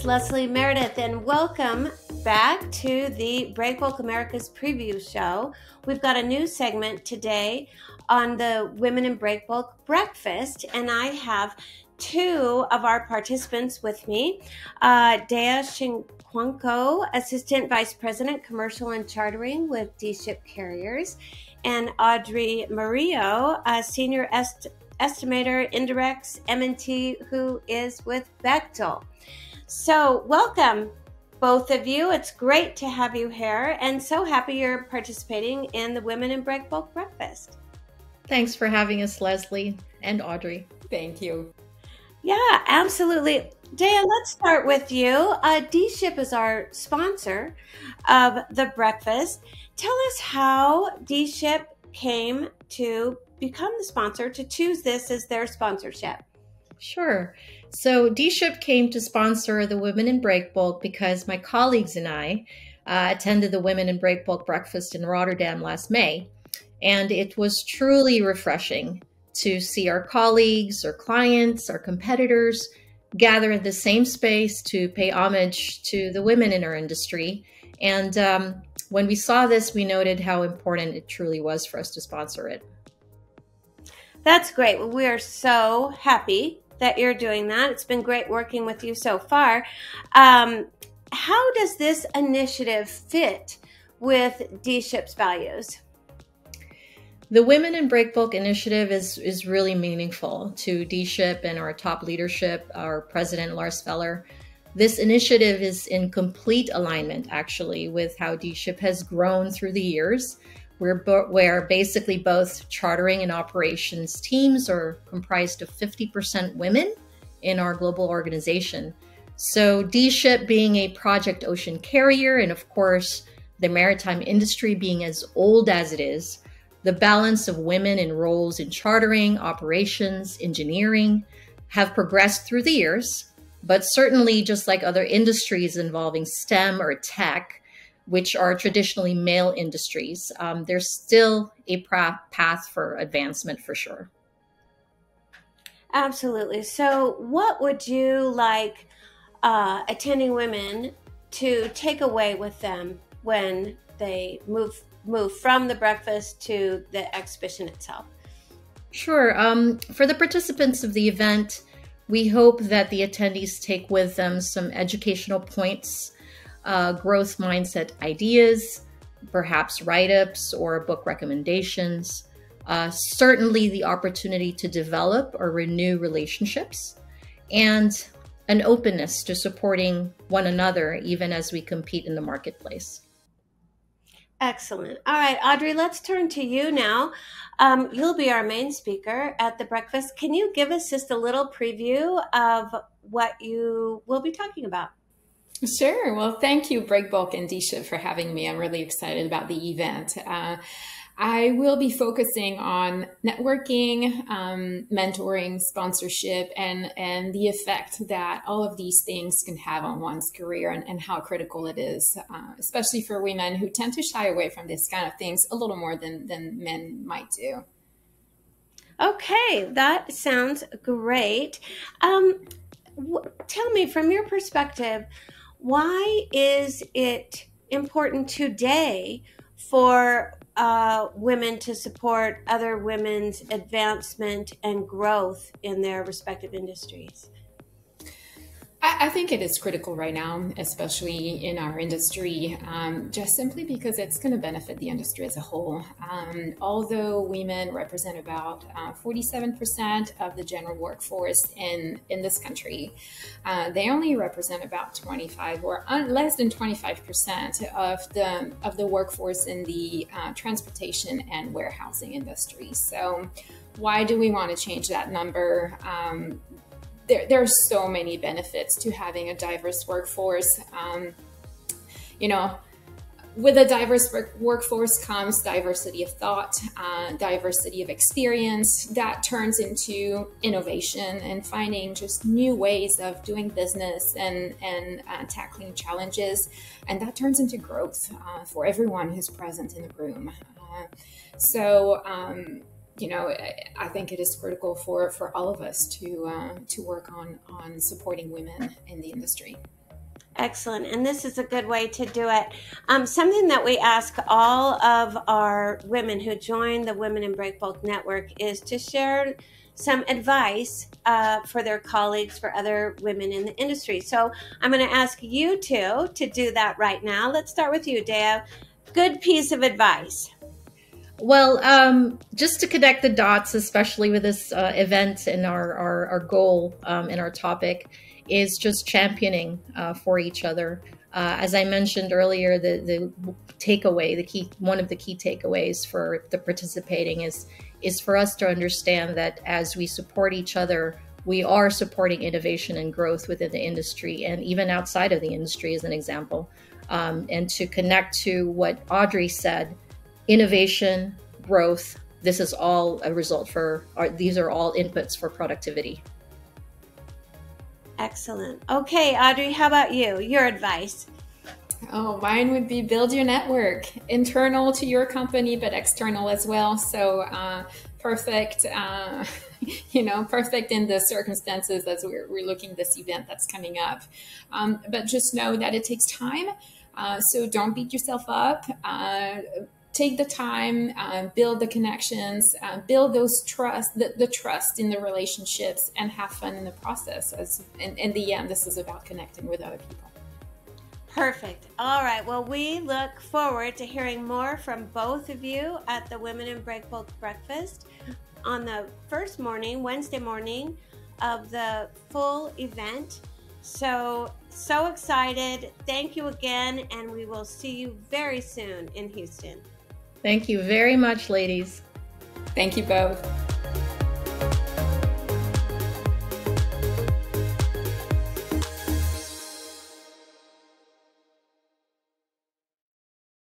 Leslie Meredith, and welcome back to the Breakbulk America's preview show. We've got a new segment today on the Women in Breakbulk Breakfast, and I have two of our participants with me. Chincuanco, Assistant Vice President, Commercial and Chartering with dship Carriers, and Audrey Murillo, Senior Estimator, Indirects, M&T, who is with Bechtel. So welcome, both of you. It's great to have you here, and so happy you're participating in the Women in Breakbulk Breakfast. Thanks for having us, Leslie and Audrey. Thank you. Yeah, absolutely. Dea, let's start with you. dship is our sponsor of the breakfast. Tell us how dship came to become the sponsor, to choose this as their sponsorship. Sure. So dship came to sponsor the Women in Breakbulk because my colleagues and I attended the Women in Breakbulk breakfast in Rotterdam last May. And it was truly refreshing to see our colleagues, our clients, our competitors gather in the same space to pay homage to the women in our industry. And when we saw this, we noted how important it truly was for us to sponsor it. That's great. Well, we are so happy that you're doing that. It's been great working with you so far. How does this initiative fit with dship's values? The Women in Breakbulk initiative is really meaningful to dship and our top leadership, our president, Lars Feller. This initiative is in complete alignment, actually, with how dship has grown through the years, where basically both chartering and operations teams are comprised of 50% women in our global organization. So dship being a project ocean carrier, and of course, the maritime industry being as old as it is, the balance of women in roles in chartering, operations, engineering have progressed through the years, but certainly just like other industries involving STEM or tech, which are traditionally male industries, there's still a path for advancement for sure. Absolutely. So what would you like attending women to take away with them when they move from the breakfast to the exhibition itself? Sure. For the participants of the event, we hope that the attendees take with them some educational points, growth mindset ideas, perhaps write-ups or book recommendations, certainly the opportunity to develop or renew relationships, and an openness to supporting one another even as we compete in the marketplace. Excellent. All right, Audrey, let's turn to you now. You'll be our main speaker at the breakfast. Can you give us just a little preview of what you will be talking about? Sure. Well, thank you, Breakbulk and dship, for having me. I'm really excited about the event. I will be focusing on networking, mentoring, sponsorship, and the effect that all of these things can have on one's career and how critical it is, especially for women who tend to shy away from this kind of things a little more than men might do. Okay, that sounds great. Tell me, from your perspective, why is it important today for women to support other women's advancement and growth in their respective industries? I think it is critical right now, especially in our industry, just simply because it's going to benefit the industry as a whole. Although women represent about 47% of the general workforce in this country, they only represent about 25 or less than 25% of the workforce in the transportation and warehousing industry. So why do we want to change that number? There are so many benefits to having a diverse workforce. With a diverse workforce comes diversity of thought, diversity of experience that turns into innovation and finding just new ways of doing business and tackling challenges. And that turns into growth for everyone who's present in the room. I think it is critical for all of us to work on supporting women in the industry. Excellent. And this is a good way to do it. Something that we ask all of our women who join the Women in Breakbulk Network is to share some advice for their colleagues, for other women in the industry. So I'm going to ask you two to do that right now. Let's start with you, Dea. Good piece of advice. Well, just to connect the dots, especially with this event and our goal and our topic, is just championing for each other. As I mentioned earlier, the takeaway, one of the key takeaways for the participating is for us to understand that as we support each other, we are supporting innovation and growth within the industry and even outside of the industry, as an example. And to connect to what Audrey said, innovation, growth, this is all a result these are all inputs for productivity. Excellent. Okay, Audrey, how about you? Your advice? Oh, mine would be build your network, internal to your company, but external as well. So perfect, perfect in the circumstances as we're looking at this event that's coming up. But just know that it takes time. So don't beat yourself up. Take the time, build the connections, build those the trust in the relationships, and have fun in the process. As in the end, this is about connecting with other people. Perfect. All right. Well, we look forward to hearing more from both of you at the Women in Breakbulk Breakfast on the first morning, Wednesday morning of the full event. So excited. Thank you again, and we will see you very soon in Houston. Thank you very much, ladies. Thank you both.